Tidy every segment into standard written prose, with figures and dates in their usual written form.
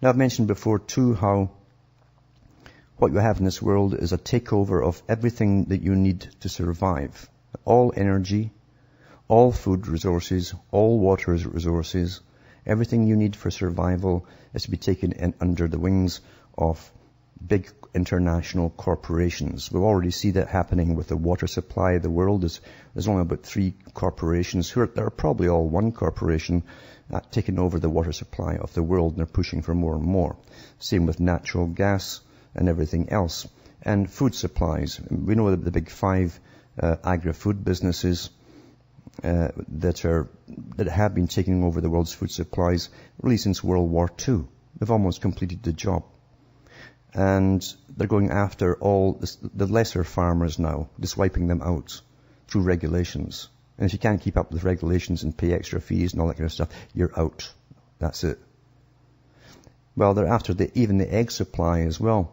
Now, I've mentioned before too how what you have in this world is a takeover of everything that you need to survive. All energy, all food resources, all water resources, everything you need for survival is to be taken in under the wings of big international corporations. We already see that happening with the water supply of the world. There's only about 3 corporations who are probably all one corporation taking over the water supply of the world, and they're pushing for more and more. Same with natural gas and everything else. And food supplies. We know that the big 5 agri-food businesses that have been taking over the world's food supplies really since World War II. They've almost completed the job. And they're going after all the lesser farmers now, just wiping them out through regulations. And if you can't keep up with regulations and pay extra fees and all that kind of stuff, you're out. That's it. Well, they're after even the egg supply as well.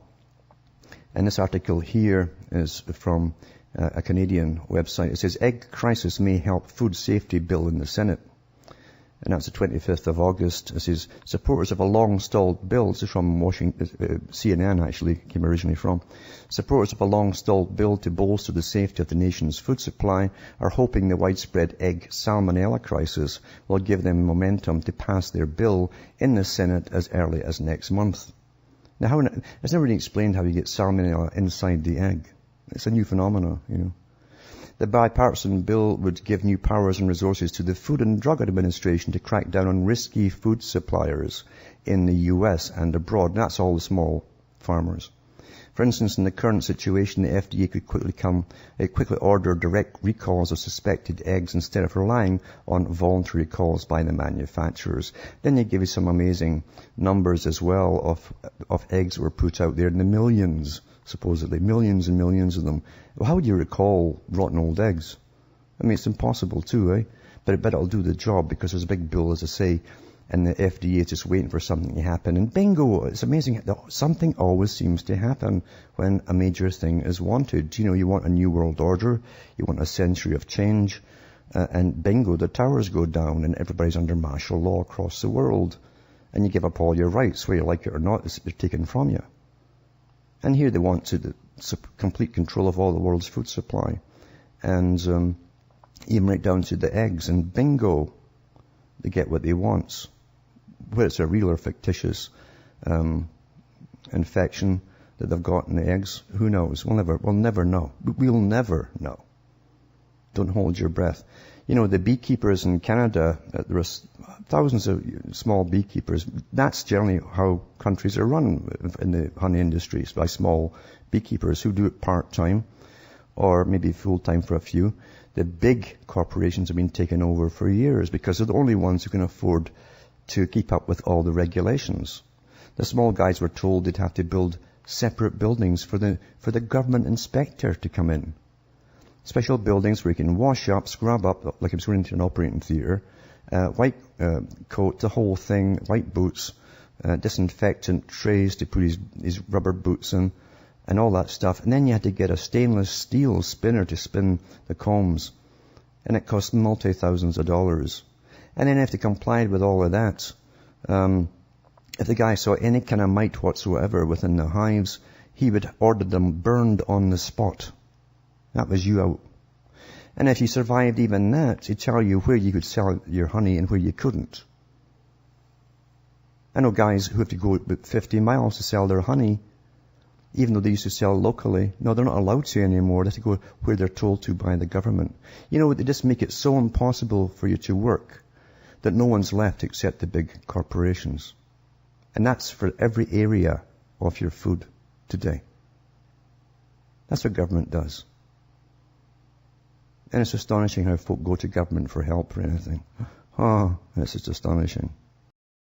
And this article here is from a Canadian website. It says, egg crisis may help food safety bill in the Senate. And that's the 25th of August. It says, supporters of a long-stalled bill, this is from CNN actually, came originally from. Supporters of a long-stalled bill to bolster the safety of the nation's food supply are hoping the widespread egg salmonella crisis will give them momentum to pass their bill in the Senate as early as next month. Now, it's never really explained how you get salmonella inside the egg. It's a new phenomenon, you know. The bipartisan bill would give new powers and resources to the Food and Drug Administration to crack down on risky food suppliers in the U.S. and abroad. And that's all the small farmers. For instance, in the current situation, the FDA could quickly order direct recalls of suspected eggs instead of relying on voluntary calls by the manufacturers. Then they give you some amazing numbers as well of eggs that were put out there in the millions, supposedly. Millions and millions of them. Well, how would you recall rotten old eggs? I mean, it's impossible too, eh? But I bet it'll do the job because there's a big bill, as I say, and the FDA is just waiting for something to happen. And bingo, it's amazing. Something always seems to happen when a major thing is wanted. You know, you want a new world order. You want a century of change. And bingo, the towers go down and everybody's under martial law across the world. And you give up all your rights, whether you like it or not, they're taken from you. And here they want to complete control of all the world's food supply. And even right down to the eggs. And bingo, they get what they want. Whether it's a real or fictitious infection that they've got in the eggs, who knows? We'll never know. We'll never know. Don't hold your breath. You know, the beekeepers in Canada, there are thousands of small beekeepers. That's generally how countries are run in the honey industries, by small beekeepers who do it part-time or maybe full-time for a few. The big corporations have been taken over for years because they're the only ones who can afford to keep up with all the regulations. The small guys were told they'd have to build separate buildings for the government inspector to come in. Special buildings where he can wash up, scrub up, like he was going into an operating theatre, white coat, the whole thing, white boots, disinfectant trays to put his rubber boots in, and all that stuff. And then you had to get a stainless steel spinner to spin the combs. And it cost multi-thousands of dollars. And then if they complied with all of that, if the guy saw any kind of mite whatsoever within the hives, he would order them burned on the spot. That was you out. And if you survived even that, he'd tell you where you could sell your honey and where you couldn't. I know guys who have to go about 50 miles to sell their honey, even though they used to sell locally. No, they're not allowed to anymore. They have to go where they're told to by the government. You know, they just make it so impossible for you to work that no one's left except the big corporations. And that's for every area of your food today. That's what government does. And it's astonishing how folk go to government for help or anything. Oh, it's just astonishing.